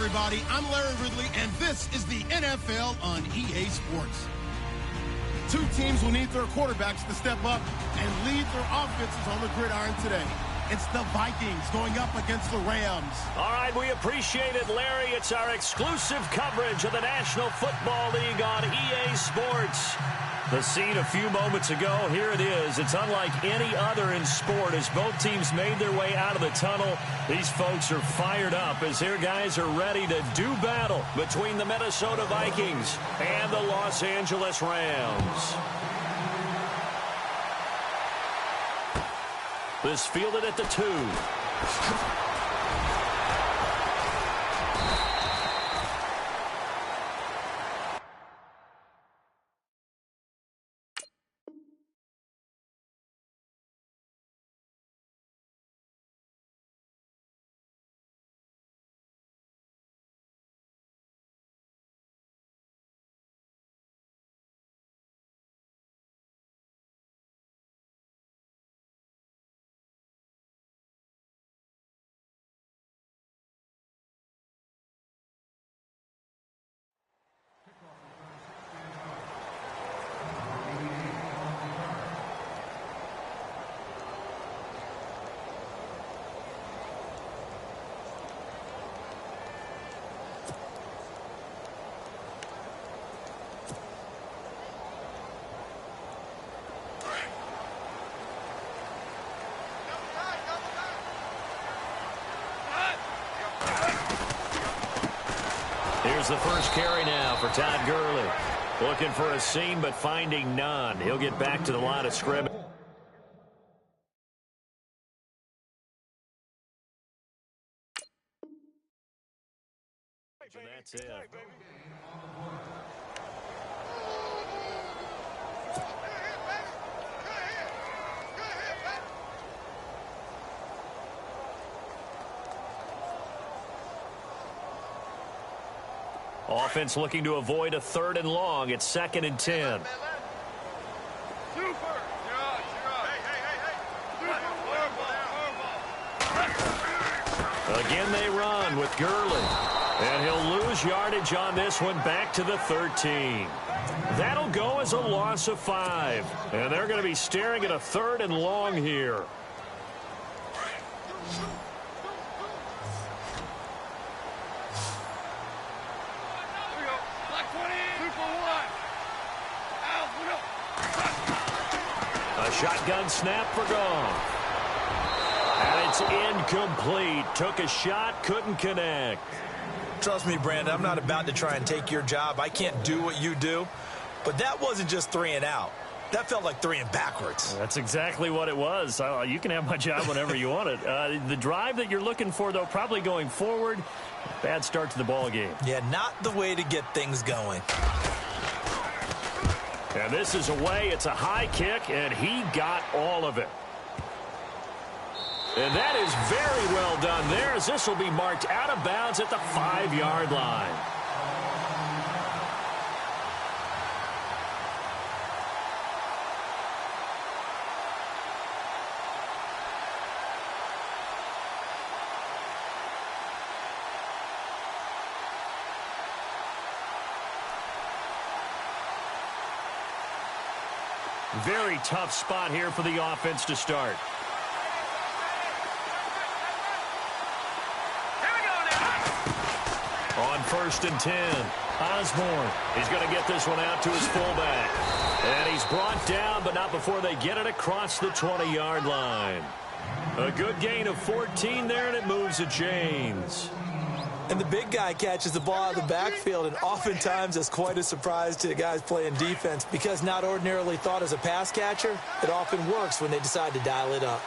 everybody. I'm Larry Ridley, and this is the NFL on EA Sports. Two teams will need their quarterbacks to step up and lead their offenses on the gridiron today. It's the Vikings going up against the Rams. All right, we appreciate it, Larry. It's our exclusive coverage of the National Football League on EA Sports. The scene a few moments ago, here it is. It's unlike any other in sport as both teams made their way out of the tunnel. These folks are fired up as their guys are ready to do battle between the Minnesota Vikings and the Los Angeles Rams. This fielded at the 2. Here's the first carry now for Todd Gurley. Looking for a seam, but finding none. He'll get back to the line of scrimmage. And that's it. Offense looking to avoid a 3rd and long. It's 2nd and 10. Again they run with Gurley. And he'll lose yardage on this one back to the 13. That'll go as a loss of 5. And they're going to be staring at a 3rd and long here. Shotgun snap for Goff. And it's incomplete. Took a shot, couldn't connect. Trust me, Brandon, I'm not about to try and take your job. I can't do what you do. But that wasn't just 3 and out. That felt like 3 and backwards. That's exactly what it was. You can have my job whenever you want it. The drive that you're looking for, though, probably going forward. Bad start to the ball game. Yeah, not the way to get things going. And this is away. It's a high kick, and he got all of it. And that is very well done there, as this will be marked out of bounds at the 5-yard line. Very tough spot here for the offense to start. On 1st and 10, Osborne. He's going to get this one out to his fullback. And he's brought down, but not before they get it across the 20-yard line. A good gain of 14 there, and it moves the chains. And the big guy catches the ball out of the backfield, and oftentimes that's quite a surprise to the guys playing defense because not ordinarily thought as a pass catcher, it often works when they decide to dial it up.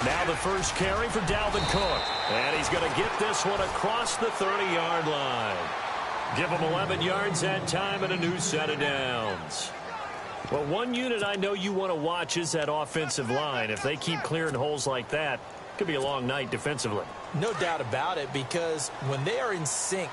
Now the first carry for Dalvin Cook. And he's going to get this one across the 30-yard line. Give him 11 yards that time and a new set of downs. Well, one unit I know you want to watch is that offensive line. If they keep clearing holes like that, it could be a long night defensively. No doubt about it, because when they are in sync,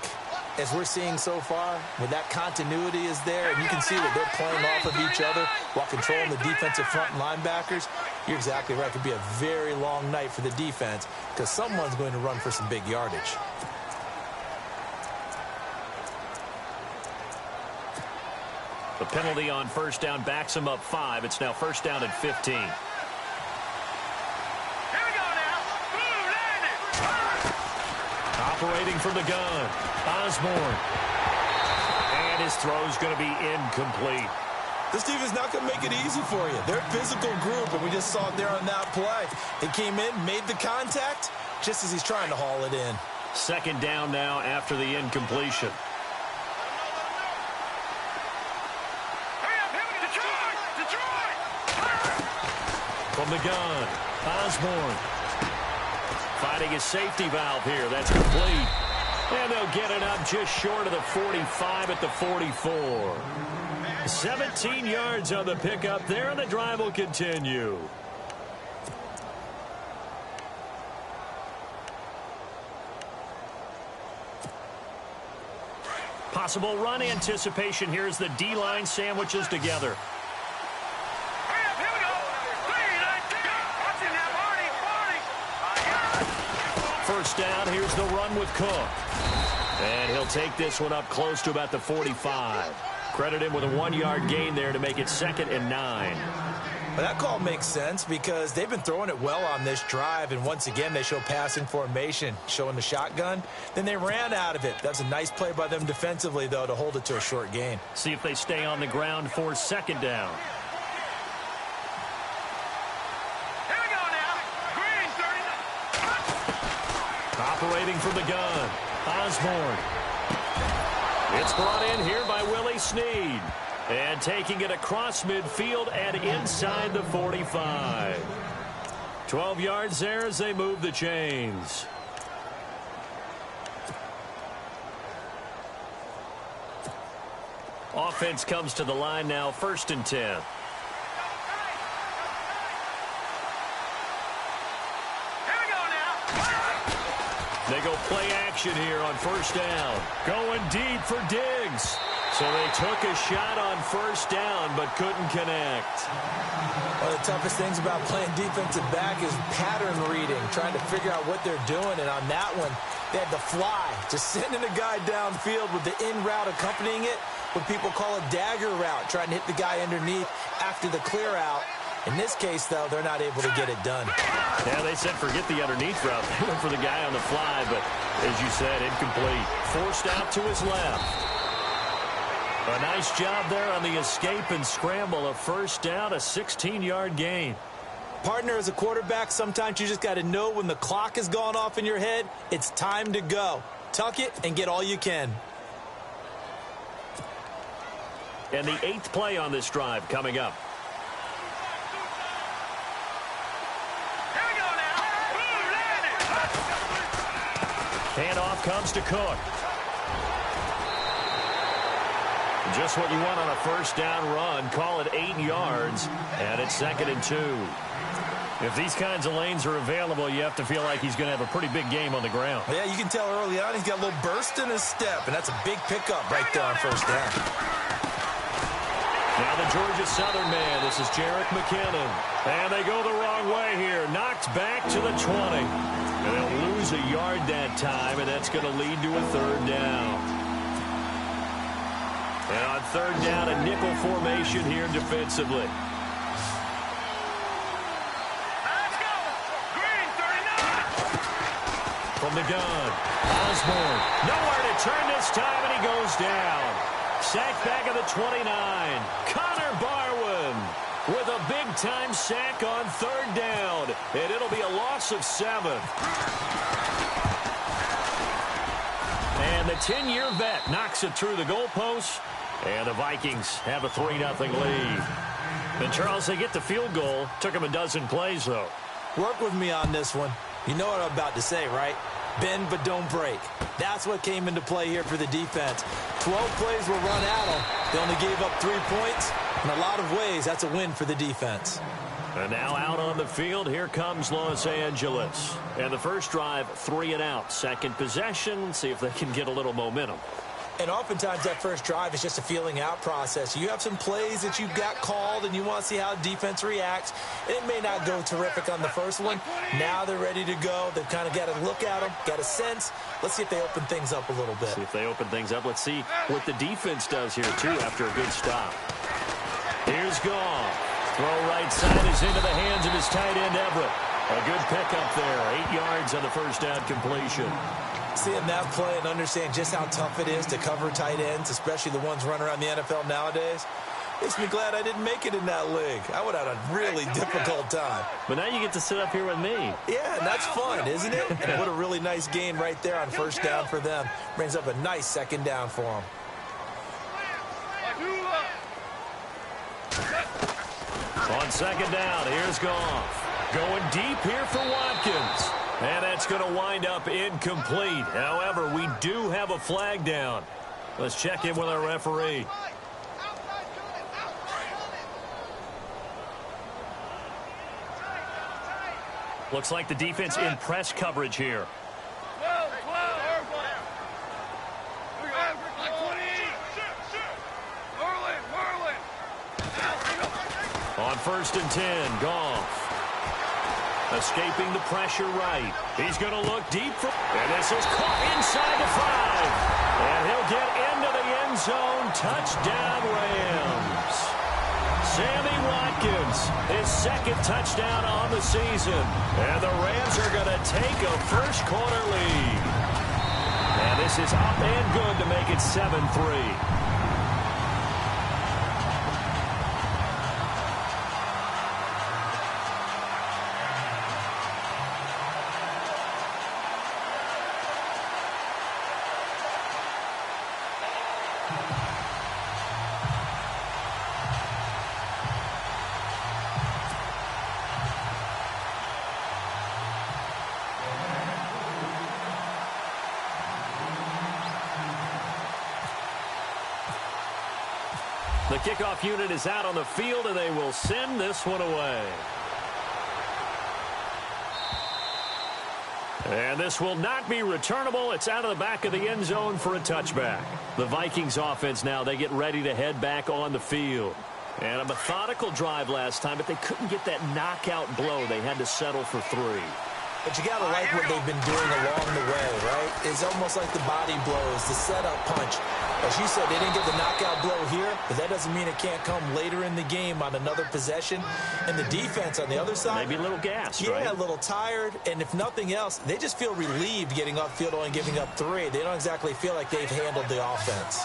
as we're seeing so far, where that continuity is there, and you can see that they're playing off of each other while controlling the defensive front and linebackers, you're exactly right. It could be a very long night for the defense because someone's going to run for some big yardage. The penalty on first down backs him up 5. It's now first down at 15. Here we go now. Boom, landed. Operating from the gun, Osborne. And his throw's going to be incomplete. This team is not going to make it easy for you. They're a physical group, and we just saw it there on that play. He came in, made the contact, just as he's trying to haul it in. Second down now after the incompletion. From the gun, Osborne. Fighting his safety valve here. That's complete. And they'll get it up just short of the 45 at the 44. 17 yards on the pickup there, and the drive will continue. Possible run anticipation here as the D-line sandwiches together. First down, here's the run with Cook. And he'll take this one up close to about the 45. Credit him with a 1-yard gain there to make it 2nd and 9. Well, that call makes sense because they've been throwing it well on this drive, and once again they show passing formation, showing the shotgun. Then they ran out of it. That's a nice play by them defensively, though, to hold it to a short gain. See if they stay on the ground for 2nd down. Operating from the gun, Osborne. It's brought in here by Willie Snead. And taking it across midfield and inside the 45. 12 yards there as they move the chains. Offense comes to the line now, 1st and 10. They go play action here on first down. Going deep for Diggs. So they took a shot on first down but couldn't connect. One of the toughest things about playing defensive back is pattern reading, trying to figure out what they're doing. And on that one, they had the fly, just sending a guy downfield with the in route accompanying it, what people call a dagger route, trying to hit the guy underneath after the clear out. In this case, though, they're not able to get it done. Yeah, they said forget the underneath route. They went for the guy on the fly, but as you said, incomplete. Forced out to his left. A nice job there on the escape and scramble. A first down, a 16-yard gain. Partner, as a quarterback, sometimes you just got to know when the clock has gone off in your head, it's time to go. Tuck it and get all you can. And the 8th play on this drive coming up. Handoff comes to Cook. Just what you want on a first down run. Call it 8 yards, and it's 2nd and 2. If these kinds of lanes are available, you have to feel like he's going to have a pretty big game on the ground. Yeah, you can tell early on he's got a little burst in his step, and that's a big pickup right there on first down. Now the Georgia Southern man. This is Jerick McKinnon. And they go the wrong way here. Knocked back to the 20. And they'll lose a yard that time, and that's going to lead to a 3rd down. And on 3rd down, a nickel formation here defensively. Let's go. Green, 39. From the gun, Osborne. Nowhere to turn this time, and he goes down. Sacked back at the 29. Connor Barwin with a big-time sack on 3rd down. And it'll be a loss of 7. And the 10-year vet knocks it through the goalpost. And the Vikings have a 3-0 lead. And, Charles, they get the field goal. Took them a dozen plays, though. Work with me on this one. You know what I'm about to say, right? Bend but don't break. That's what came into play here for the defense. 12 plays were run at them. They only gave up 3 points. In a lot of ways, that's a win for the defense. And now out on the field, here comes Los Angeles. And the first drive, 3 and out. Second possession, see if they can get a little momentum. And oftentimes that first drive is just a feeling out process. You have some plays that you've got called and you want to see how defense reacts. And it may not go terrific on the first one. Now they're ready to go. They've kind of got to look at them, got a sense. Let's see if they open things up a little bit. See if they open things up. Let's see what the defense does here, too, after a good stop. Here's Goff. Throw right side is into the hands of his tight end, Everett. A good pickup there. 8 yards on the first down completion. Seeing that play and understand just how tough it is to cover tight ends, especially the ones running around the NFL nowadays, makes me glad I didn't make it in that league. I would have had a really difficult time. But now you get to sit up here with me. Yeah, and that's fun, isn't it? And what a really nice gain right there on first down for them. Brings up a nice second down for them. On second down, here's Goff. Going deep here for Watkins. And that's going to wind up incomplete. However, we do have a flag down. Let's check in with our referee. Looks like the defense in press coverage here. On first and 10, Goff. Escaping the pressure right. He's going to look deep. And this is caught inside the 5. And he'll get into the end zone. Touchdown, Rams. Sammy Watkins, his second touchdown on the season. And the Rams are going to take a first-quarter lead. And this is up and good to make it 7-3. The kickoff unit is out on the field, and they will send this one away. And this will not be returnable. It's out of the back of the end zone for a touchback. The Vikings offense now, they get ready to head back on the field. And a methodical drive last time, but they couldn't get that knockout blow. They had to settle for 3. But you got to like what they've been doing along the way, right? It's almost like the body blows, the setup punch. As you said, they didn't get the knockout blow here, but that doesn't mean it can't come later in the game on another possession. And the defense on the other side, maybe a little gassed, right? Yeah, a little tired. And if nothing else, they just feel relieved getting upfield only giving up 3. They don't exactly feel like they've handled the offense.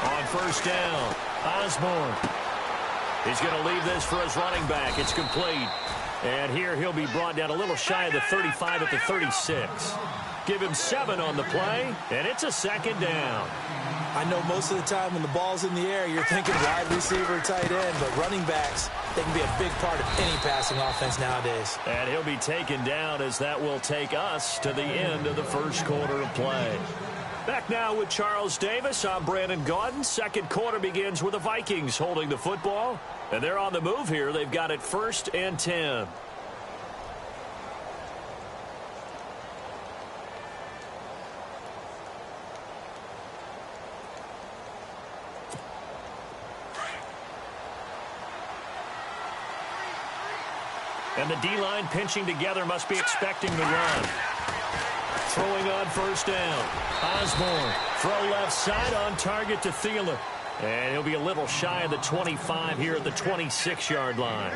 On first down, Osborne. He's going to leave this for his running back. It's complete. And here he'll be brought down a little shy of the 35 at the 36. Give him 7 on the play, and it's a second down. I know most of the time when the ball's in the air, you're thinking wide receiver, tight end, but running backs, they can be a big part of any passing offense nowadays. And he'll be taken down as that will take us to the end of the first quarter of play. Back now with Charles Davis. I'm Brandon Gaudin. Second quarter begins with the Vikings holding the football. And they're on the move here. They've got it 1st and 10. And the D-line pinching together, must be expecting the run. Throwing on first down. Osborne, throw left side on target to Thielen. And he'll be a little shy of the 25 here at the 26-yard line.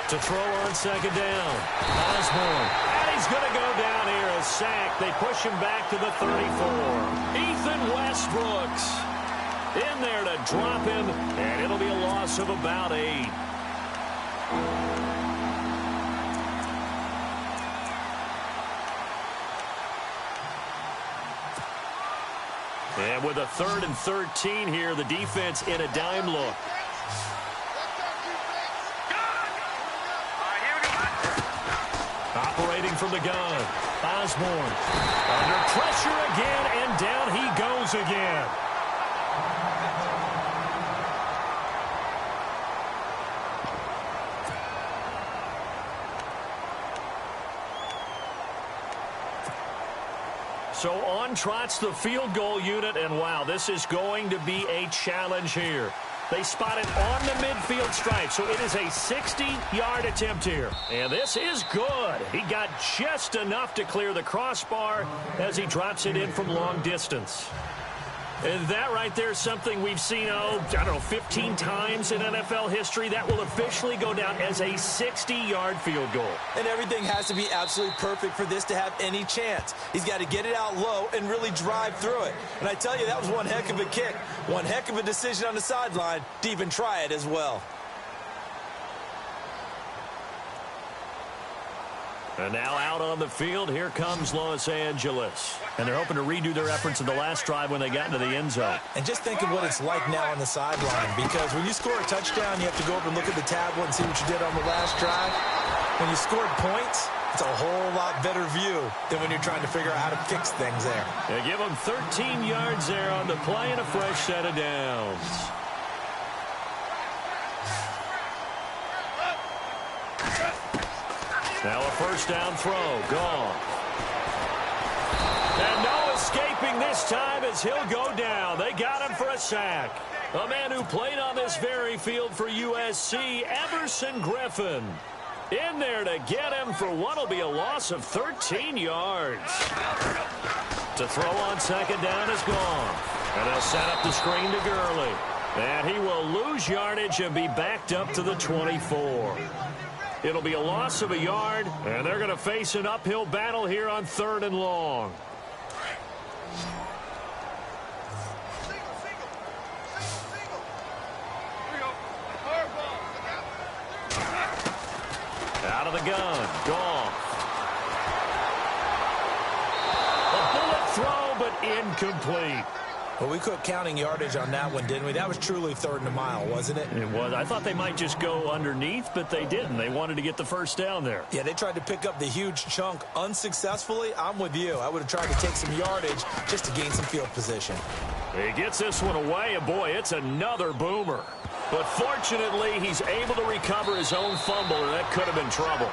To throw on second down. Osborne. And he's going to go down here, a sack. They push him back to the 34. Ethan Westbrooks in there to drop him, and it'll be a loss of about 8. And with a 3rd and 13 here, the defense in a dime look. Operating from the gun, Osborne. Under pressure again, and down he goes again. So on trots the field goal unit, and wow, this is going to be a challenge here. They spot it on the midfield stripe, so it is a 60-yard attempt here. And this is good. He got just enough to clear the crossbar as he drops it in from long distance. And that right there is something we've seen, I don't know, 15 times in NFL history. That will officially go down as a 60-yard field goal. And everything has to be absolutely perfect for this to have any chance. He's got to get it out low and really drive through it. And I tell you, that was one heck of a kick. One heck of a decision on the sideline to even try it as well. And now out on the field, here comes Los Angeles. And they're hoping to redo their efforts in the last drive when they got into the end zone. And just think of what it's like now on the sideline, because when you score a touchdown, you have to go up and look at the tablet and see what you did on the last drive. When you scored points, it's a whole lot better view than when you're trying to figure out how to fix things there. They give them 13 yards there on the play and a fresh set of downs. Now a first down throw. Gone. And no escaping this time as he'll go down. They got him for a sack. A man who played on this very field for USC, Everson Griffin. In there to get him for what will be a loss of 13 yards. To throw on second down is gone. And they'll set up the screen to Gurley. And he will lose yardage and be backed up to the 24. It'll be a loss of a yard, and they're going to face an uphill battle here on 3rd and long. Out of the gun, Goff. A bullet throw, but incomplete. Well, we quit counting yardage on that one, didn't we? That was truly 3rd and a mile, wasn't it? It was. I thought they might just go underneath, but they didn't. They wanted to get the first down there. Yeah, they tried to pick up the huge chunk unsuccessfully. I'm with you. I would have tried to take some yardage just to gain some field position. He gets this one away, and boy, it's another boomer. But fortunately, he's able to recover his own fumble, or that could have been trouble.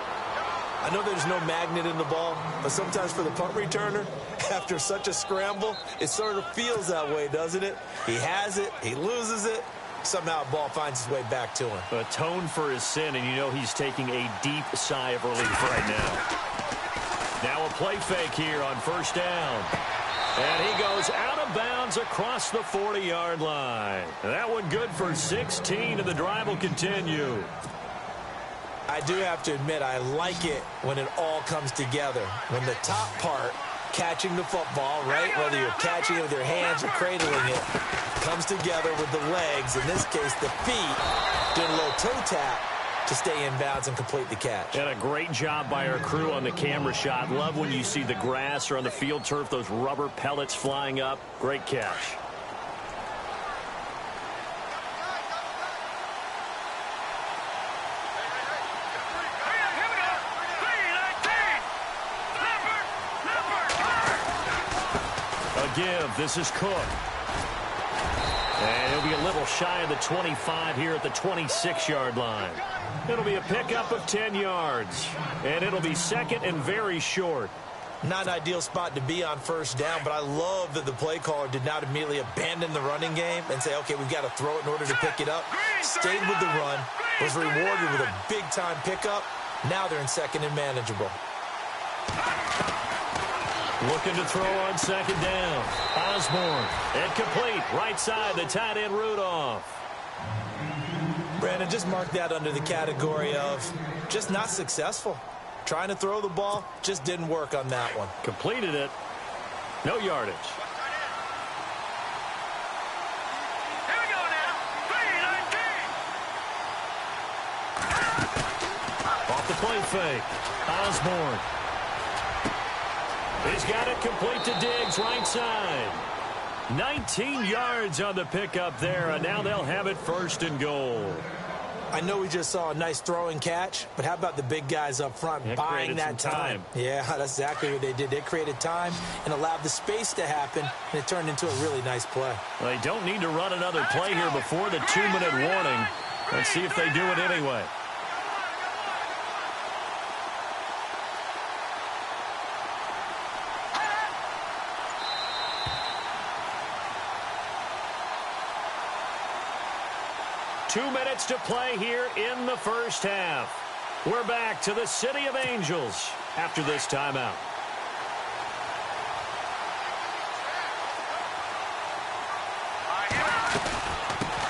I know there's no magnet in the ball, but sometimes for the punt returner, after such a scramble, it sort of feels that way, doesn't it? He has it, he loses it, somehow the ball finds its way back to him. Atone for his sin, and you know he's taking a deep sigh of relief right now. Now a play fake here on first down. And he goes out of bounds across the 40-yard line. That one good for 16, and the drive will continue. I do have to admit, I like it when it all comes together. When the top part, catching the football, right, whether you're catching it with your hands or cradling it, comes together with the legs, in this case the feet, doing a little toe tap to stay in bounds and complete the catch. And a great job by our crew on the camera shot. Love when you see the grass or on the field turf, those rubber pellets flying up. Great catch. Give. This is Cook. And he'll be a little shy of the 25 here at the 26-yard line. It'll be a pickup of 10 yards. And it'll be second and very short. Not an ideal spot to be on first down, but I love that the play caller did not immediately abandon the running game and say, okay, we've got to throw it in order to pick it up. Stayed with the run, was rewarded with a big-time pickup. Now they're in second and manageable. Looking to throw on second down. Osborne. Incomplete. Right side, the tight end Rudolph. Brandon, just mark that under the category of just not successful. Trying to throw the ball, just didn't work on that one. Completed it. No yardage. Here we go now. 3-19. Off the play fake. Osborne. He's got it complete to Diggs, right side. 19 yards on the pickup there, and now they'll have it first and goal. I know we just saw a nice throwing catch, but how about the big guys up front buying that time? Yeah, that's exactly what they did. They created time and allowed the space to happen, and it turned into a really nice play. Well, they don't need to run another play here before the 2-minute warning. Let's see if they do it anyway. Two minutes to play here in the first half. We're back to the City of Angels after this timeout.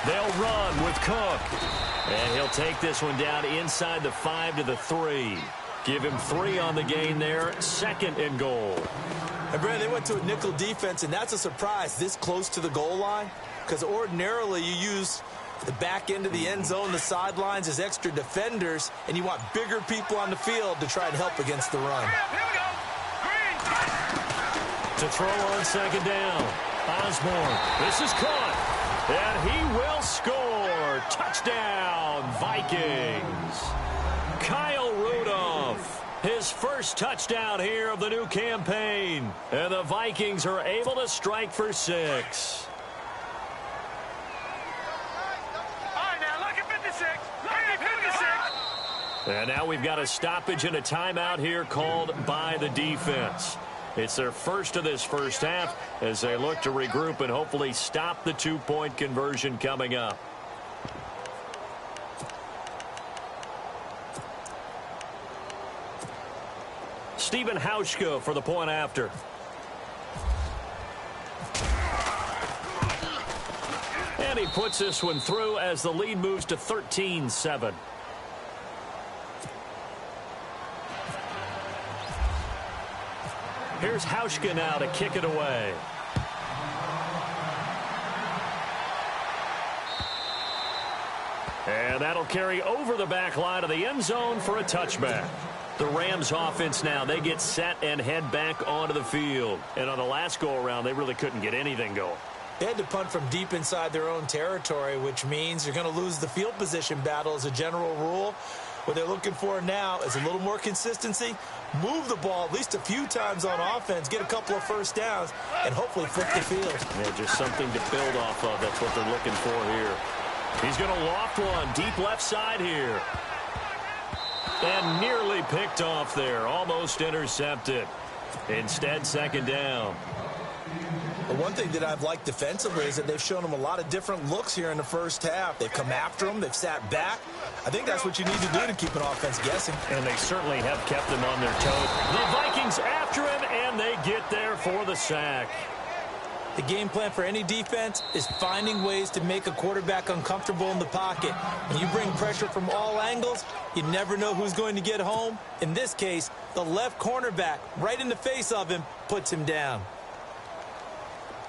They'll run with Cook. And he'll take this one down inside the 5 to the 3. Give him 3 on the gain there. 2nd and goal. And Brad, they went to a nickel defense, and that's a surprise this close to the goal line, because ordinarily you use the back end of the end zone, the sidelines as extra defenders, and you want bigger people on the field to try and help against the run. To throw on 2nd down. Osborne. This is caught. And he will score. Touchdown, Vikings. Kyle Rudolph. His first touchdown here of the new campaign. And the Vikings are able to strike for 6. And now we've got a stoppage and a timeout here called by the defense. It's their first of this first half as they look to regroup and hopefully stop the 2-point conversion coming up. Stephen Hauschka for the point after. And he puts this one through as the lead moves to 13-7. Here's Hauschka now to kick it away. And that'll carry over the back line of the end zone for a touchback. The Rams offense now, they get set and head back onto the field. And on the last go-around, they really couldn't get anything going. They had to punt from deep inside their own territory, which means you're going to lose the field position battle as a general rule. What they're looking for now is a little more consistency, move the ball at least a few times on offense, get a couple of first downs, and hopefully flip the field. Yeah, just something to build off of. That's what they're looking for here. He's going to loft one deep left side here. And nearly picked off there, almost intercepted. Instead, 2nd down. The one thing that I've liked defensively is that they've shown them a lot of different looks here in the first half. They've come after them. They've sat back. I think that's what you need to do to keep an offense guessing. And they certainly have kept them on their toes. The Vikings after him, and they get there for the sack. The game plan for any defense is finding ways to make a quarterback uncomfortable in the pocket. When you bring pressure from all angles, you never know who's going to get home. In this case, the left cornerback, right in the face of him, puts him down.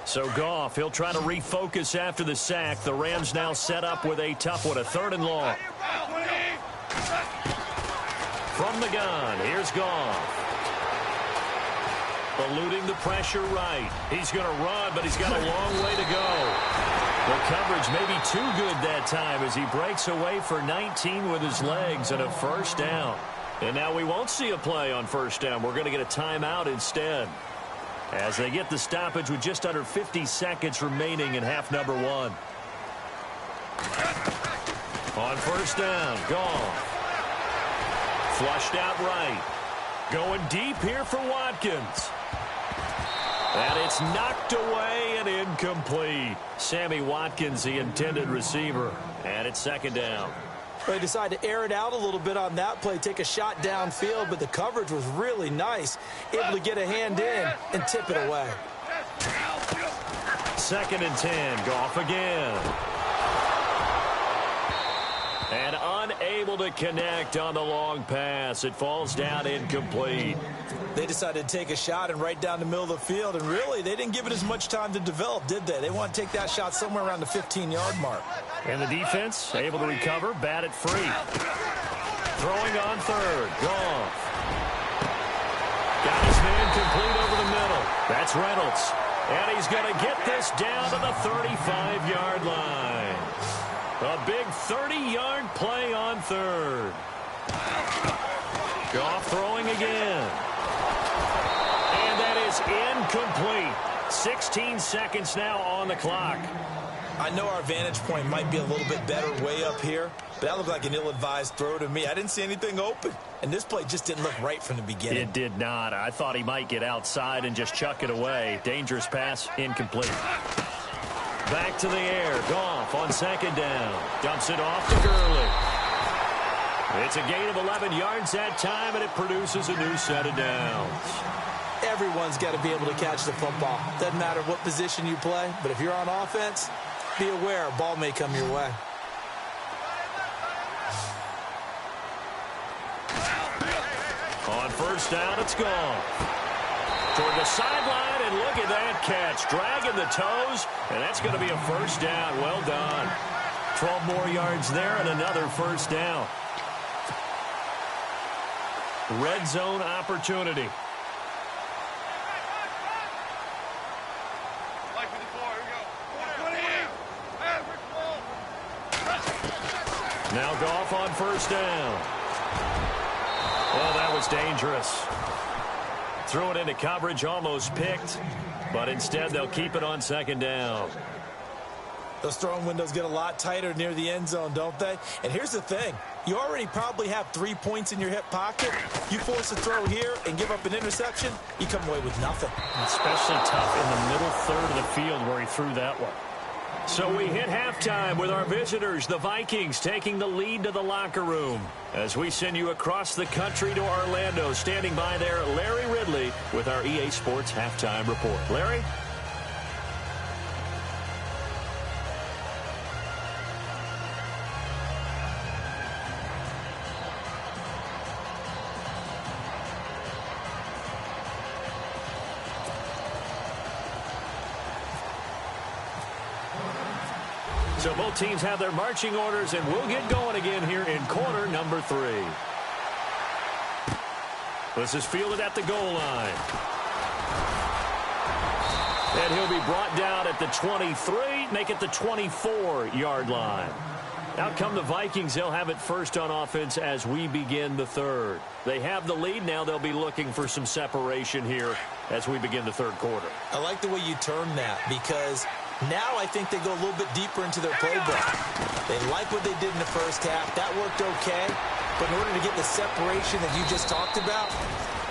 So Goff, he'll try to refocus after the sack. The Rams now set up with a tough one, a 3rd and long. From the gun, here's Goff. Eluding the pressure right. He's going to run, but he's got a long way to go. The coverage may be too good that time as he breaks away for 19 with his legs and a 1st down. And now we won't see a play on 1st down. We're going to get a timeout instead, as they get the stoppage with just under 50 seconds remaining in half number 1. On 1st down, Goff. Flushed out right. Going deep here for Watkins. And it's knocked away and incomplete. Sammy Watkins, the intended receiver. And it's 2nd down. They decided to air it out a little bit on that play, take a shot downfield, but the coverage was really nice. Able to get a hand in and tip it away. 2nd and 10. Goff again. And unable to connect on the long pass. It falls down incomplete. They decided to take a shot and right down the middle of the field, and really, they didn't give it as much time to develop, did they? They want to take that shot somewhere around the 15-yard mark. And the defense able to recover, bat it free. Throwing on 3rd, Goff. Got his man complete over the middle. That's Reynolds. And he's going to get this down to the 35-yard line. A big 30-yard play on third. Goff throwing again. And that is incomplete. 16 seconds now on the clock. I know our vantage point might be a little bit better way up here, but that looked like an ill-advised throw to me. I didn't see anything open, and this play just didn't look right from the beginning. It did not. I thought he might get outside and just chuck it away. Dangerous pass, incomplete. Back to the air. Goff on second down. Dumps it off to Gurley. It's a gain of 11 yards that time, and it produces a new set of downs. Everyone's got to be able to catch the football. Doesn't matter what position you play, but if you're on offense, be aware a ball may come your way. On first down, it's gone. Toward the sideline, and look at that catch. Dragging the toes, and that's going to be a first down. Well done. 12 more yards there and another first down. Red zone opportunity. Now Goff on first down. Well, that was dangerous. Threw it into coverage, almost picked, but instead they'll keep it on second down. Those throwing windows get a lot tighter near the end zone, don't they? And here's the thing. You already probably have 3 points in your hip pocket. You force a throw here and give up an interception, you come away with nothing. Especially tough in the middle third of the field where he threw that one. So we hit halftime with our visitors, the Vikings, taking the lead to the locker room. As we send you across the country to Orlando, standing by there, Larry Ridley with our EA Sports Halftime Report. Larry? So both teams have their marching orders, and we'll get going again here in quarter number 3. This is fielded at the goal line. And he'll be brought down at the 23, make it the 24-yard line. Out come the Vikings. They'll have it first on offense as we begin the third. They have the lead. Now they'll be looking for some separation here as we begin the third quarter. I like the way you term that, because now I think they go a little bit deeper into their playbook. They like what they did in the first half. That worked okay. But in order to get the separation that you just talked about,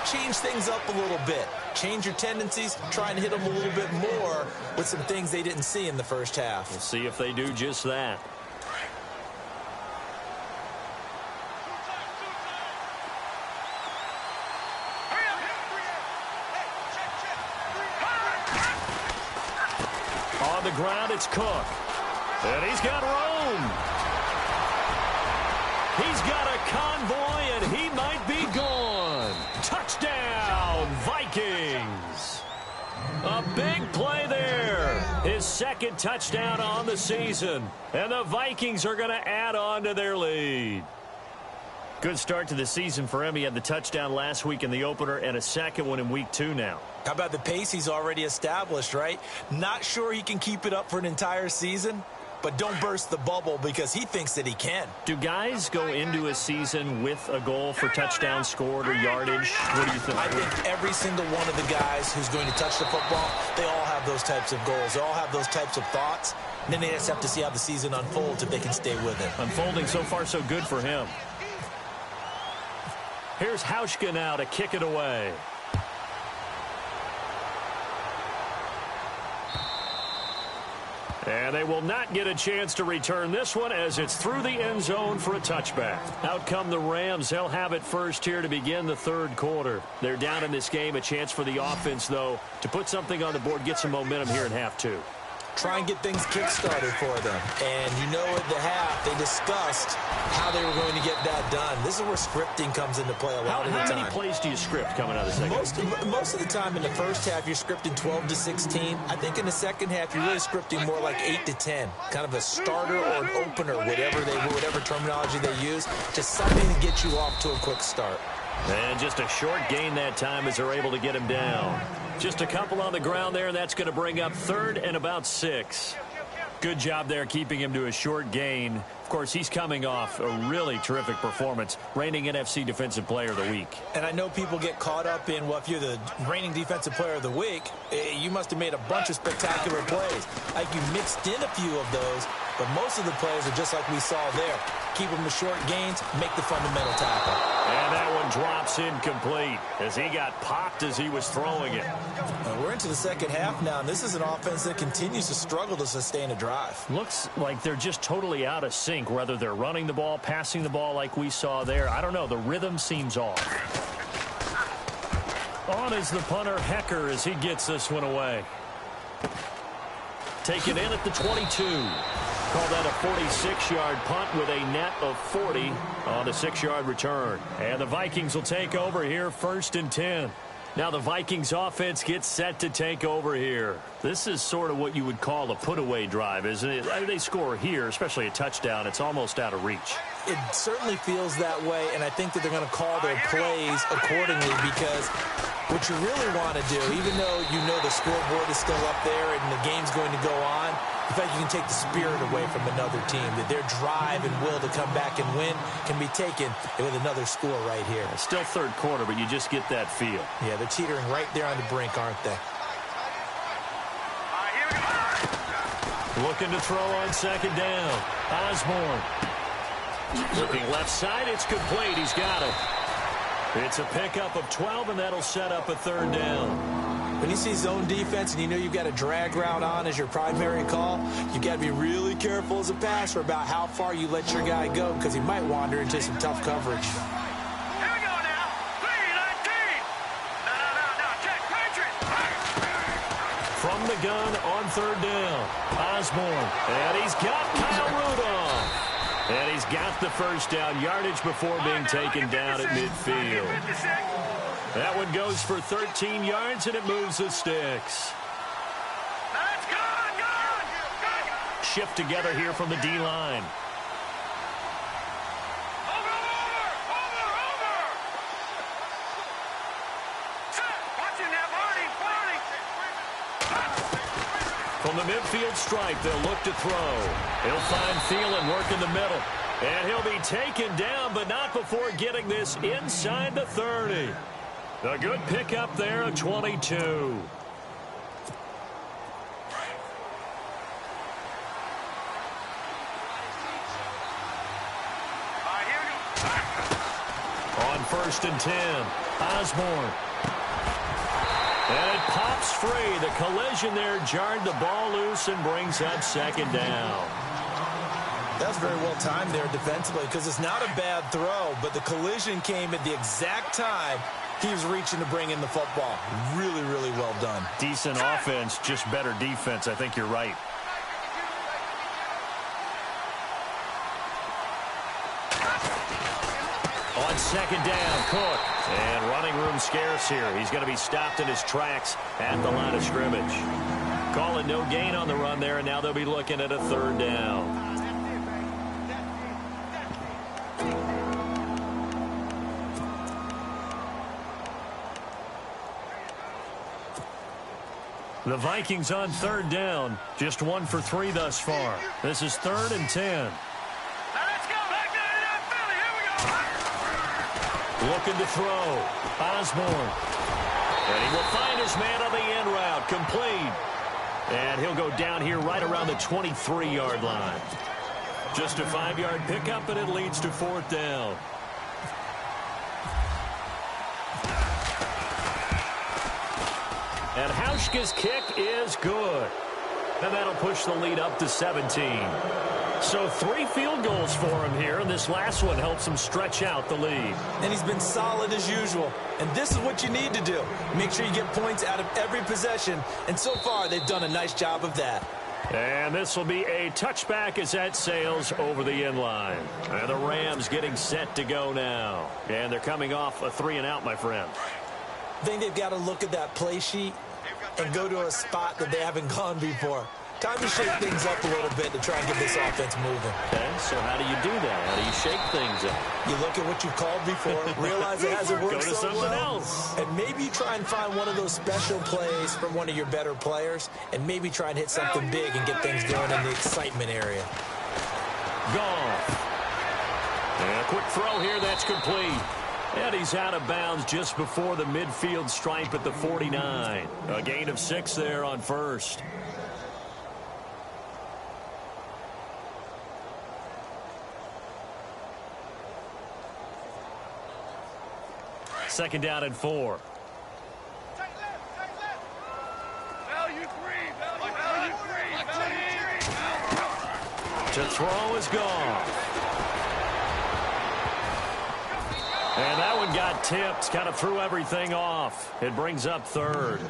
change things up a little bit. Change your tendencies. Try and hit them a little bit more with some things they didn't see in the first half. We'll see if they do just that. On the ground, it's Cook. And he's got room. He's got a convoy, and he might be gone. Touchdown, Vikings. A big play there. His second touchdown on the season. And the Vikings are going to add on to their lead. Good start to the season for him. He had the touchdown last week in the opener and a second one in week 2 now. How about the pace he's already established, right? Not sure he can keep it up for an entire season, but don't burst the bubble because he thinks that he can. Do guys go into a season with a goal for touchdown scored or yardage? What do you think? I think every single one of the guys who's going to touch the football, they all have those types of goals. They all have those types of thoughts. And then they just have to see how the season unfolds if they can stay with it. Unfolding so far so good for him. Here's Hauschka now to kick it away. And they will not get a chance to return this one as it's through the end zone for a touchback. Out come the Rams. They'll have it first here to begin the third quarter. They're down in this game. A chance for the offense, though, to put something on the board, get some momentum here in half 2. Try and get things kick-started for them. And you know at the half, they discussed how they were going to get that done. This is where scripting comes into play a lot of the time. How many plays do you script coming out of the second? Most of the time in the first half, you're scripting 12 to 16. I think in the second half, you're really scripting more like 8 to 10. Kind of a starter or an opener, whatever terminology they use. Just something to get you off to a quick start. And just a short gain that time as they're able to get him down. Just a couple on the ground there, and that's going to bring up third and about 6. Good job there keeping him to a short gain. Of course, he's coming off a really terrific performance, reigning NFC Defensive Player of the Week. And I know people get caught up in, well, if you're the reigning Defensive Player of the Week, you must have made a bunch of spectacular plays. Like you mixed in a few of those, but most of the plays are just like we saw there. Keep them to short gains, make the fundamental tackle. And that one drops incomplete as he got popped as he was throwing it. We're into the second half now, and this is an offense that continues to struggle to sustain a drive. Looks like they're just totally out of sync, whether they're running the ball, passing the ball like we saw there. I don't know. The rhythm seems off. On is the punter, Hecker, as he gets this one away. Taken in at the 22. Call that a 46-yard punt with a net of 40 on the 6-yard return. And the Vikings will take over here, 1st and 10. Now the Vikings offense gets set to take over here. This is sort of what you would call a put-away drive, isn't it? They score here, especially a touchdown. It's almost out of reach. It certainly feels that way, and I think that they're going to call their plays accordingly because what you really want to do, even though you know the scoreboard is still up there and the game's going to go on, in fact, you can take the spirit away from another team, that their drive and will to come back and win can be taken with another score right here. Still third quarter, but you just get that feel. Yeah, they're teetering right there on the brink, aren't they? Looking to throw on 2nd down. Osborne. Looking left side, it's complete. He's got it. It's a pickup of 12, and that'll set up a 3rd down. When you see zone defense and you know you've got a drag route on as your primary call, you've got to be really careful as a passer about how far you let your guy go because he might wander into some tough coverage. Here we go now. 3-19. No, check. Patriots. From the gun on 3rd down. Osborne. And he's got Kyle Rudolph. And he's got the 1st down yardage before being taken down at midfield. That one goes for 13 yards, and it moves the sticks. That's good. Shift together here from the D-line. Over. Set. Watching that, Barney. From the midfield stripe, they'll look to throw. He'll find Thielen work in the middle. And he'll be taken down, but not before getting this inside the 30. A good pickup there at 22. On 1st and 10, Osborne. And it pops free. The collision there jarred the ball loose and brings up 2nd down. That's very well timed there defensively because it's not a bad throw, but the collision came at the exact time he was reaching to bring in the football. Really, really well done. Decent offense, just better defense. I think you're right. On 2nd down, Cook. And running room scarce here. He's going to be stopped in his tracks at the line of scrimmage. Call it no gain on the run there, and now they'll be looking at a 3rd down. The Vikings on 3rd down. Just 1 for 3 thus far. This is 3rd and 10. Now let's go. Back to Philly. Here we go. Looking to throw. Osborne. And he will find his man on the end route. Complete. And he'll go down here right around the 23-yard line. Just a 5-yard pickup, and it leads to 4th down. And Hauschka's kick is good. And that'll push the lead up to 17. So 3 field goals for him here, and this last one helps him stretch out the lead. And he's been solid as usual. And this is what you need to do. Make sure you get points out of every possession. And so far, they've done a nice job of that. And this will be a touchback as that sails over the end line. And the Rams getting set to go now. And they're coming off a 3-and-out, my friend. I think they've got to look at that play sheet and go to a spot that they haven't gone before. Time to shake things up a little bit to try and get this offense moving. Okay, so how do you do that? How do you shake things up? You look at what you've called before, realize it hasn't worked Go to so something well, else. and maybe you try and find one of those special plays from one of your better players, and maybe try and hit something big and get things going in the excitement area. Goff. And a quick throw here, that's complete. And he's out of bounds just before the midfield stripe at the 49. A gain of 6 there on first. Second down and 4. To throw is gone. And that one got tipped, kind of threw everything off. It brings up third.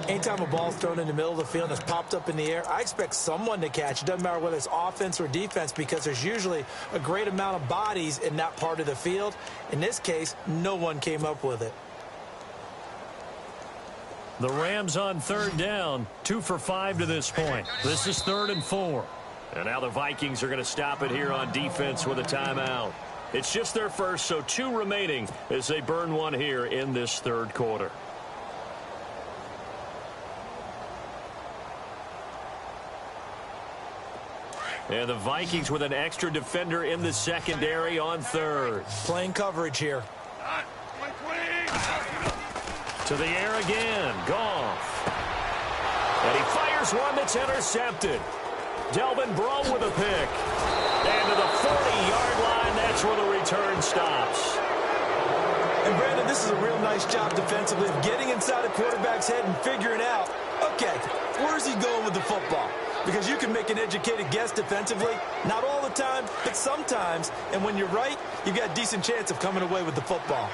Anytime a ball's thrown in the middle of the field and it's popped up in the air, I expect someone to catch. It doesn't matter whether it's offense or defense because there's usually a great amount of bodies in that part of the field. In this case, no one came up with it. The Rams on third down, 2 for 5 to this point. This is 3rd and 4. And now the Vikings are going to stop it here on defense with a timeout. It's just their first, so 2 remaining as they burn one here in this third quarter. And the Vikings with an extra defender in the secondary on third. Playing coverage here. To the air again. Goff. And he fires one that's intercepted. Delvin Breaux with a pick. And to the 40-yard line, that's where the return stops. And, Brandon, this is a real nice job defensively of getting inside a quarterback's head and figuring out, okay, where's he going with the football? Because you can make an educated guess defensively. Not all the time, but sometimes. And when you're right, you've got a decent chance of coming away with the football.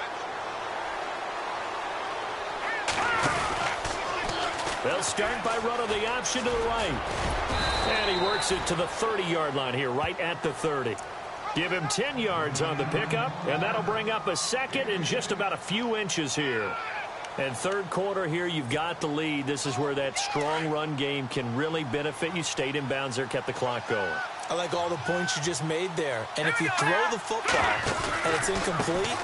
They'll start by running the option to the right. And he works it to the 30-yard line here, right at the 30. Give him 10 yards on the pickup, and that'll bring up a second and just about a few inches here. And third quarter here, you've got the lead. This is where that strong run game can really benefit you. Stayed in bounds there, kept the clock going. I like all the points you just made there. And if you throw the football and it's incomplete,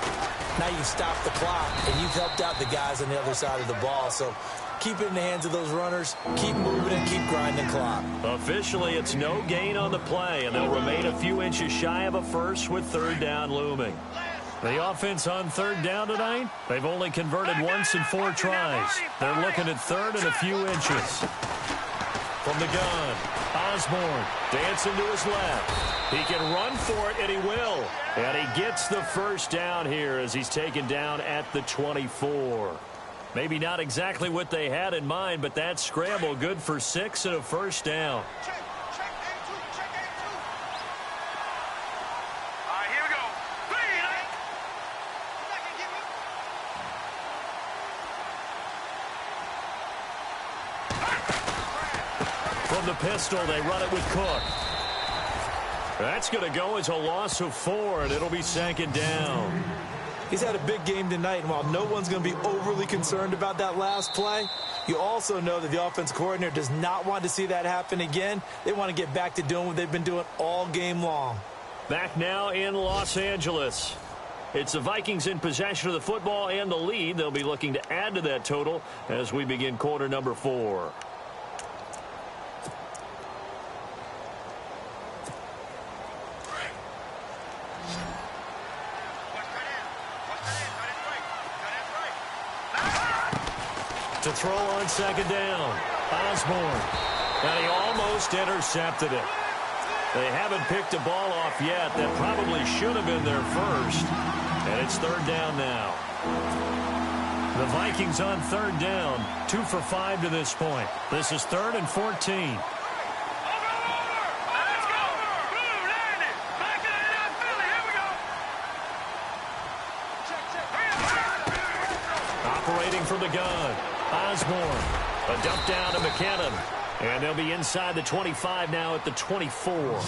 now you stop the clock, and you've helped out the guys on the other side of the ball. So keep it in the hands of those runners. Keep moving and keep grinding the clock. Officially, it's no gain on the play, and they'll remain a few inches shy of a first with third down looming. The offense on third down tonight, they've only converted once in 4 tries. They're looking at third and a few inches. From the gun, Osborne dancing to his left. He can run for it, and he will. And he gets the first down here as he's taken down at the 24. Maybe not exactly what they had in mind, but that scramble good for 6 and a first down. From the pistol, they run it with Cook. That's going to go as a loss of 4, and it'll be second down. He's had a big game tonight, and while no one's going to be overly concerned about that last play, you also know that the offense coordinator does not want to see that happen again. They want to get back to doing what they've been doing all game long. Back now in Los Angeles. It's the Vikings in possession of the football and the lead. They'll be looking to add to that total as we begin quarter number 4. To throw on second down, Osborne. And he almost intercepted it. They haven't picked a ball off yet. That probably should have been their first. And it's third down now. The Vikings on third down, 2 for 5 to this point. This is 3rd and 14. Operating from the gun. Osborne, a dump down to McKinnon, and they'll be inside the 25 now at the 24.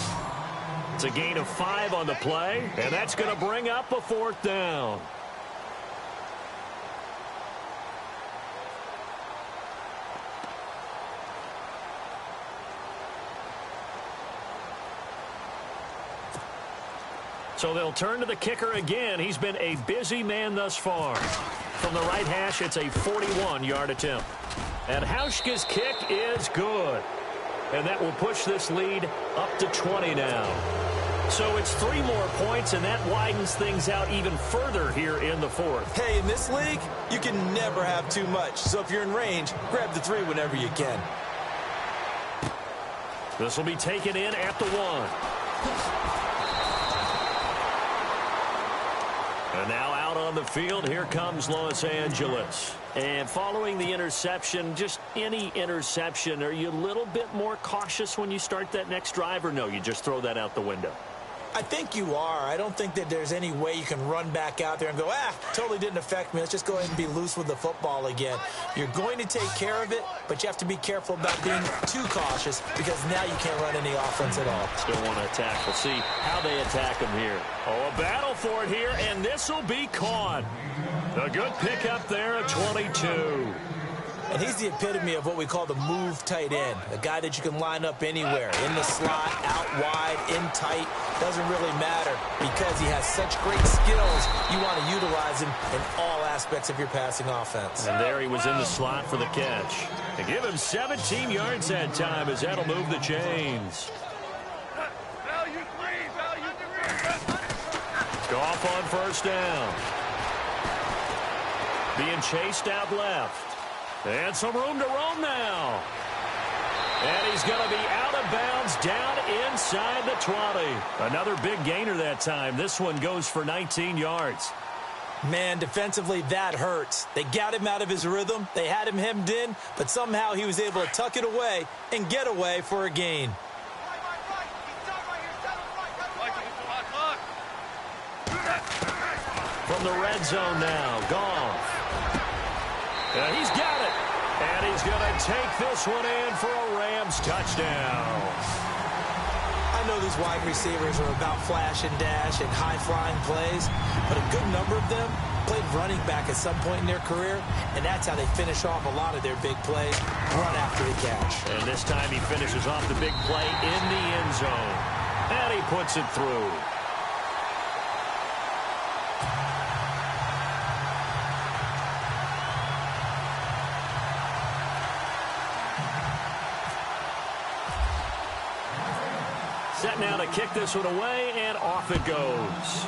It's a gain of 5 on the play, and that's going to bring up a 4th down. So they'll turn to the kicker again. He's been a busy man thus far. From the right hash, it's a 41-yard attempt. And Hauschka's kick is good. And that will push this lead up to 20 now. So it's 3 more points, and that widens things out even further here in the fourth. Hey, in this league, you can never have too much. So if you're in range, grab the 3 whenever you can. This will be taken in at the 1. And now out on the field, here comes Los Angeles. And following the interception, just any interception, are you a little bit more cautious when you start that next drive, or no, you just throw that out the window? I think you are. I don't think that there's any way you can run back out there and go, totally didn't affect me. Let's just go ahead and be loose with the football again. You're going to take care of it, but you have to be careful about being too cautious because now you can't run any offense at all. Still want to attack. We'll see how they attack him here. Oh, a battle for it here, and this will be caught. A good pickup there at 22. And he's the epitome of what we call the move tight end, a guy that you can line up anywhere, in the slot, out wide, in tight, doesn't really matter because he has such great skills. You want to utilize him in all aspects of your passing offense. And there he was in the slot for the catch. They give him 17 yards that time as that'll move the chains. Goff on first down. Being chased out left. And some room to roam now. And he's going to be out of bounds down inside the 20. Another big gainer that time. This one goes for 19 yards. Man, defensively, that hurts. They got him out of his rhythm. They had him hemmed in, but somehow he was able to tuck it away and get away for a gain. From the red zone now, Goff. And he's got it. And he's going to take this one in for a Rams touchdown. I know these wide receivers are about flash and dash and high-flying plays, but a good number of them played running back at some point in their career, and that's how they finish off a lot of their big plays, run after the catch. And this time he finishes off the big play in the end zone. And he puts it through. Set now to kick this one away, and off it goes.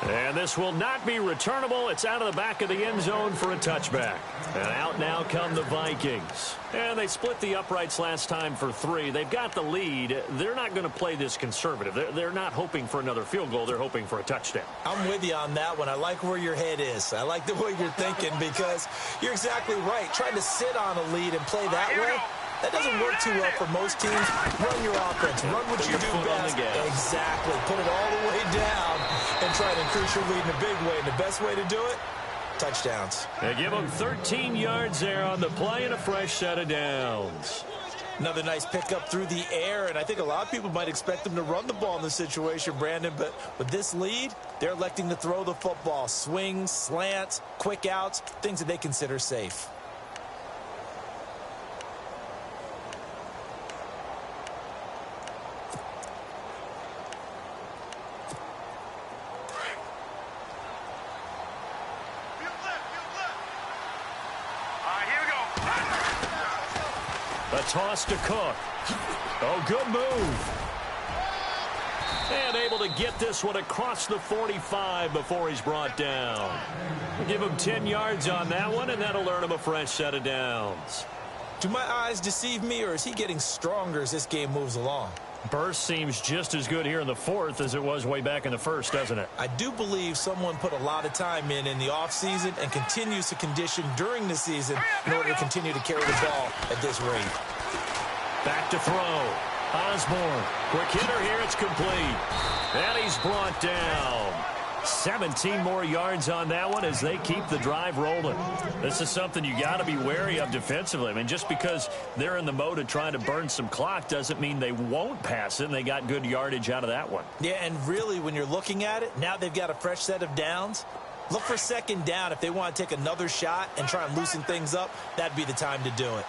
And this will not be returnable. It's out of the back of the end zone for a touchback. And out now come the Vikings. And they split the uprights last time for 3. They've got the lead. They're not going to play this conservative. They're not hoping for another field goal. They're hoping for a touchdown. I'm with you on that one. I like where your head is. I like the way you're thinking because you're exactly right. Trying to sit on a lead and play that way, that doesn't work too well for most teams. Run your offense. Run what you do best. Exactly. Put it all the way down and try to increase your lead in a big way. And the best way to do it, touchdowns. They give them 13 yards there on the play and a fresh set of downs. Another nice pickup through the air, and I think a lot of people might expect them to run the ball in this situation, Brandon, but with this lead, they're electing to throw the football. Swings, slants, quick outs, things that they consider safe. A toss to Cook. Oh, good move. And able to get this one across the 45 before he's brought down. We'll give him 10 yards on that one, and that'll earn him a fresh set of downs. Do my eyes deceive me, or is he getting stronger as this game moves along? Burst seems just as good here in the fourth as it was way back in the first, doesn't it? I do believe someone put a lot of time in the offseason and continues to condition during the season in order to continue to carry the ball at this rate. Back to throw. Osborne. Quick hitter here. It's complete. And he's brought down. 17 more yards on that one as they keep the drive rolling. This is something you got to be wary of defensively. I mean, just because they're in the mode of trying to burn some clock doesn't mean they won't pass it, and they got good yardage out of that one. Yeah, and really, when you're looking at it, now they've got a fresh set of downs. Look for second down. If they want to take another shot and try and loosen things up, that'd be the time to do it.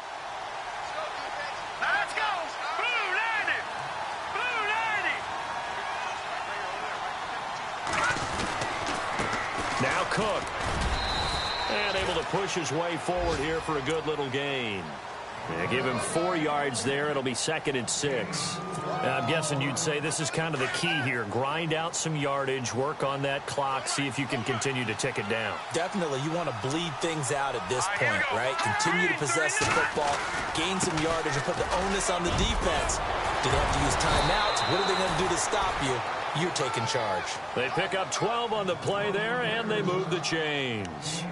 Now Cook. And able to push his way forward here for a good little gain. Yeah, give him 4 yards there. It'll be 2nd and 6. I'm guessing you'd say this is kind of the key here. Grind out some yardage, work on that clock, see if you can continue to tick it down. Definitely, you want to bleed things out at this point, right? Continue to possess the football, gain some yardage, and put the onus on the defense. Do they have to use timeouts? What are they going to do to stop you? You're taking charge. They pick up 12 on the play there, and they move the chains.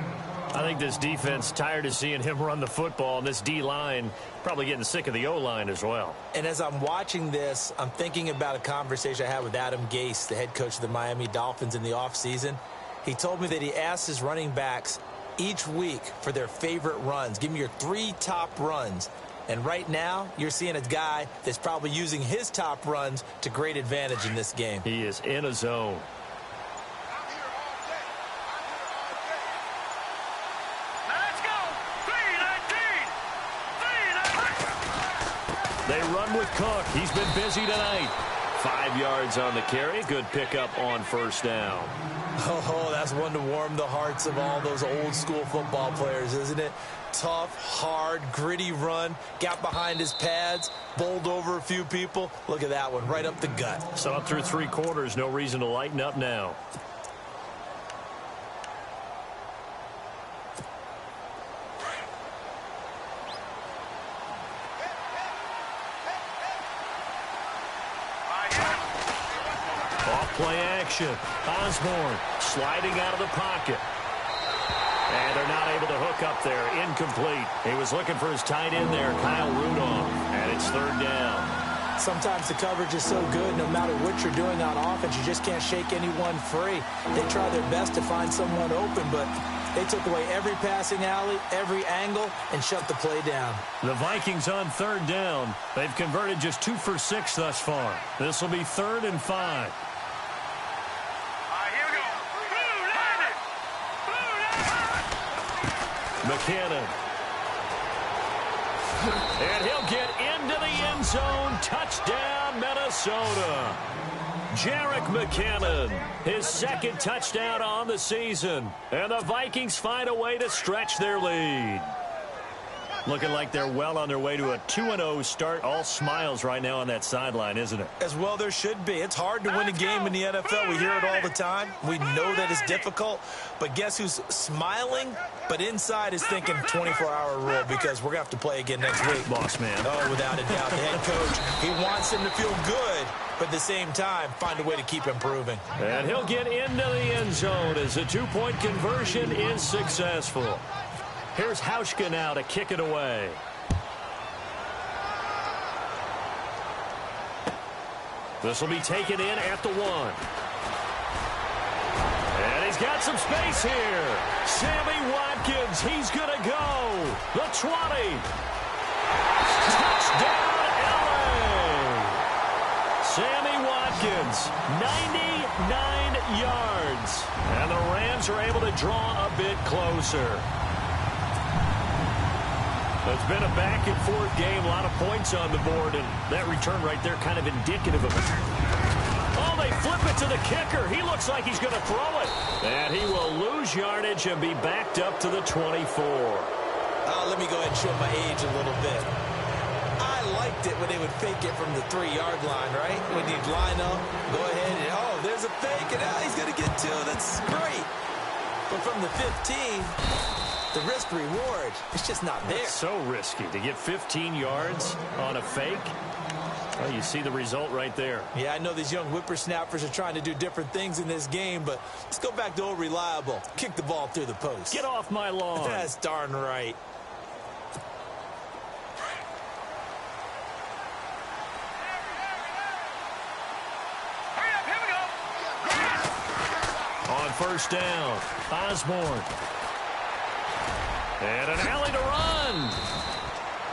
I think this defense tired of seeing him run the football, and this D-line probably getting sick of the O-line as well. And as I'm watching this, I'm thinking about a conversation I had with Adam Gase, the head coach of the Miami Dolphins in the offseason. He told me that he asked his running backs each week for their favorite runs. Give me your 3 top runs. And right now, you're seeing a guy that's probably using his top runs to great advantage in this game. He is in a zone. They run with Cook. He's been busy tonight. 5 yards on the carry. Good pickup on first down. Oh, that's one to warm the hearts of all those old school football players, isn't it? Tough, hard, gritty run. Got behind his pads. Bowled over a few people. Look at that one, right up the gut. So up through 3 quarters, no reason to lighten up now. Play action. Osborne sliding out of the pocket. And they're not able to hook up there. Incomplete. He was looking for his tight end there, Kyle Rudolph. And it's 3rd down. Sometimes the coverage is so good, no matter what you're doing on offense, you just can't shake anyone free. They try their best to find someone open, but they took away every passing alley, every angle, and shut the play down. The Vikings on 3rd down. They've converted just 2 for 6 thus far. This will be 3rd and 5. McKinnon. And he'll get into the end zone. Touchdown, Minnesota. Jerick McKinnon, his 2nd touchdown on the season. And the Vikings find a way to stretch their lead. Looking like they're well on their way to a 2-0 start. All smiles right now on that sideline, isn't it? As well there should be. It's hard to win a game in the NFL. We hear it all the time. We know that it's difficult. But guess who's smiling? But inside is thinking 24-hour rule because we're going to have to play again next week. Boss man. Oh, without a doubt. The head coach, he wants them to feel good, but at the same time, find a way to keep improving. And he'll get into the end zone as the 2-point conversion is successful. Here's Hauschka now to kick it away. This will be taken in at the 1. And he's got some space here. Sammy Watkins, he's going to go. The 20. Touchdown, LA. Sammy Watkins, 99 yards. And the Rams are able to draw a bit closer. It's been a back-and-forth game, a lot of points on the board, and that return right there kind of indicative of it. Oh, they flip it to the kicker. He looks like he's going to throw it. And he will lose yardage and be backed up to the 24. Let me go ahead and show my age a little bit. I liked it when they would fake it from the 3-yard line, right? When you'd line up, go ahead, and oh, there's a fake, and now he's going to get 2. That's great. But from the 15... the risk-reward, it's just not there. It's so risky to get 15 yards on a fake. Well, you see the result right there. Yeah, I know these young whippersnappers are trying to do different things in this game, but let's go back to old reliable. Kick the ball through the post. Get off my lawn. That's darn right. On first down, Osborne. And an alley to run.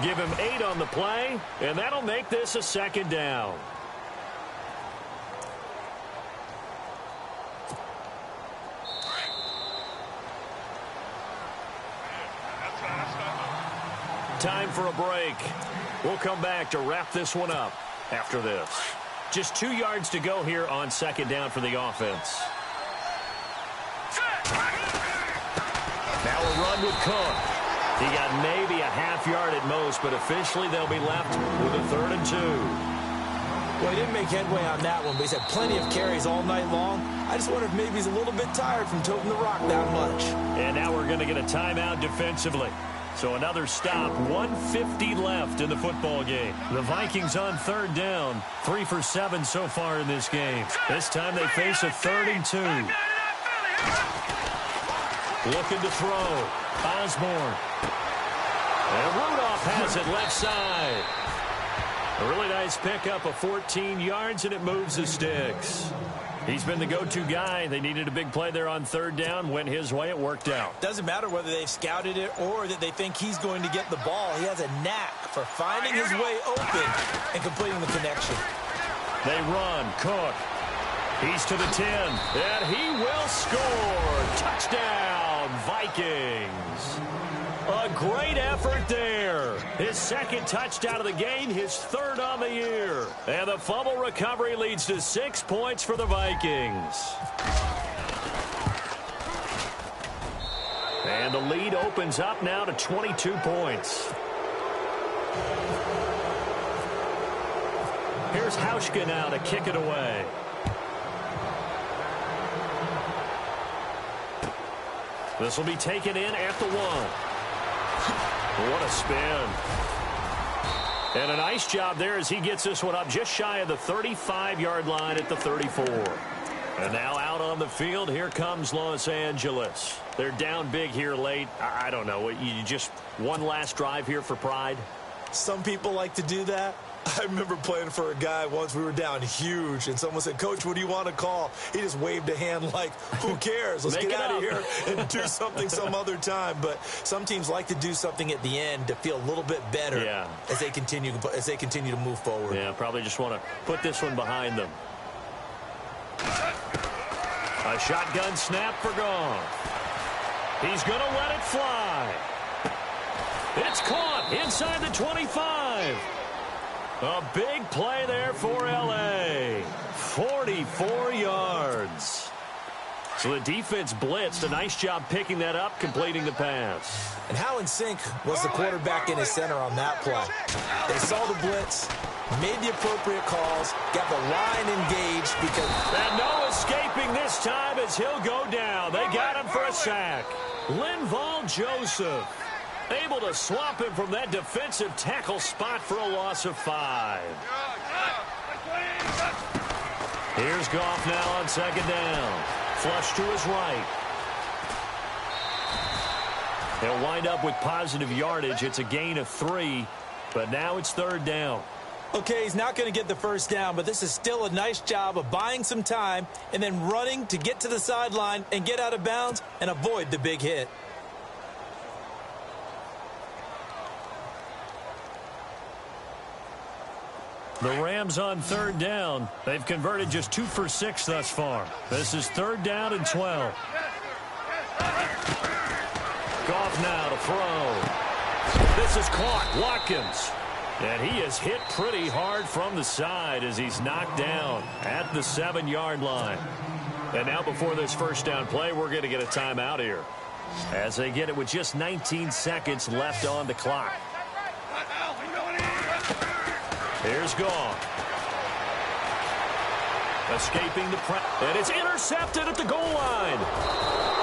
Give him 8 on the play, and that'll make this a 2nd down. Time for a break. We'll come back to wrap this one up after this. Just 2 yards to go here on 2nd down for the offense. with Cook. He got maybe a half yard at most, but officially they'll be left with a 3rd and 2. Well, he didn't make headway on that one, but he's had plenty of carries all night long. I just wonder if maybe he's a little bit tired from toting the rock that much. And now we're going to get a timeout defensively. So another stop, 1:50 left in the football game. The Vikings on 3rd down, 3 for 7 so far in this game. This time they face a 3rd and 2. Looking to throw. Osborne. And Rudolph has it left side. A really nice pickup of 14 yards, and it moves the sticks. He's been the go-to guy. They needed a big play there on 3rd down. Went his way. It worked out. Doesn't matter whether they've scouted it or that they think he's going to get the ball. He has a knack for finding his way open and completing the connection. They run. Cook. He's to the 10. And he will score. Touchdown, Vikings. A great effort there. His 2nd touchdown of the game, his 3rd on the year. And the fumble recovery leads to 6 points for the Vikings. And the lead opens up now to 22 points. Here's Hauschka now to kick it away. This will be taken in at the 1. What a spin. And a nice job there as he gets this one up just shy of the 35-yard line at the 34. And now out on the field, here comes Los Angeles. They're down big here late. I don't know. You just one last drive here for pride? Some people like to do that. I remember playing for a guy once. We were down huge, and someone said, "Coach, what do you want to call?" He just waved a hand like, who cares? Let's get out of here and do something some other time. But some teams like to do something at the end to feel a little bit better as they continue to move forward. Yeah, probably just want to put this one behind them. A shotgun snap for Goff. He's going to let it fly. It's caught inside the 25. A big play there for L.A. 44 yards. So the defense blitzed. A nice job picking that up, completing the pass. And how in sync was the quarterback in his center on that play? They saw the blitz, made the appropriate calls, got the line engaged because... And no escaping this time as he'll go down. They got him for a sack. Linval Joseph able to swap him from that defensive tackle spot for a loss of 5. Here's Goff now on 2nd down. Flush to his right. He'll wind up with positive yardage. It's a gain of 3, but now it's 3rd down. Okay, he's not going to get the 1st down, but this is still a nice job of buying some time and then running to get to the sideline and get out of bounds and avoid the big hit. The Rams on 3rd down. They've converted just 2 for 6 thus far. This is 3rd down and 12. Goff now to throw. This is caught. Watkins. And he is hit pretty hard from the side as he's knocked down at the 7-yard line. And now before this 1st down play, we're going to get a timeout here, as they get it with just 19 seconds left on the clock. Here's Goff. Escaping the press. And it's intercepted at the goal line.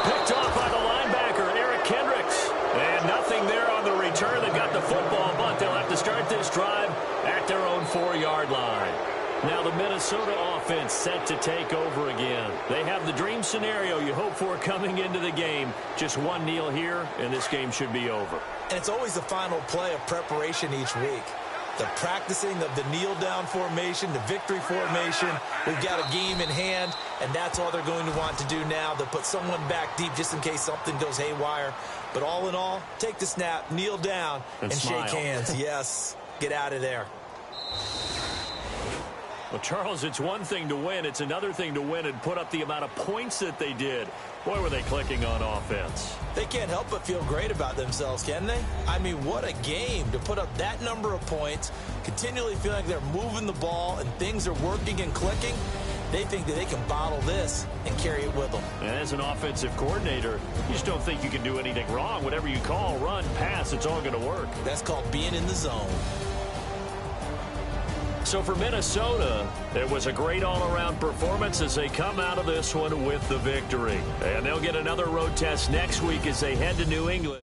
Picked off by the linebacker, Eric Kendricks. And nothing there on the return. They've got the football, but they'll have to start this drive at their own 4-yard line. Now the Minnesota offense set to take over again. They have the dream scenario you hope for coming into the game. Just one kneel here, and this game should be over. And it's always the final play of preparation each week. The practicing of the kneel-down formation, the victory formation. We've got a game in hand, and that's all they're going to want to do now. They'll put someone back deep just in case something goes haywire. But all in all, take the snap, kneel down, and shake hands. Yes, get out of there. Well, Charles, it's one thing to win. It's another thing to win and put up the amount of points that they did. Boy, were they clicking on offense. They can't help but feel great about themselves, can they? I mean, what a game to put up that number of points, continually feeling like they're moving the ball and things are working and clicking. They think that they can bottle this and carry it with them. And as an offensive coordinator, you just don't think you can do anything wrong. Whatever you call, run, pass, it's all going to work. That's called being in the zone. So for Minnesota, it was a great all-around performance as they come out of this one with the victory. And they'll get another road test next week as they head to New England.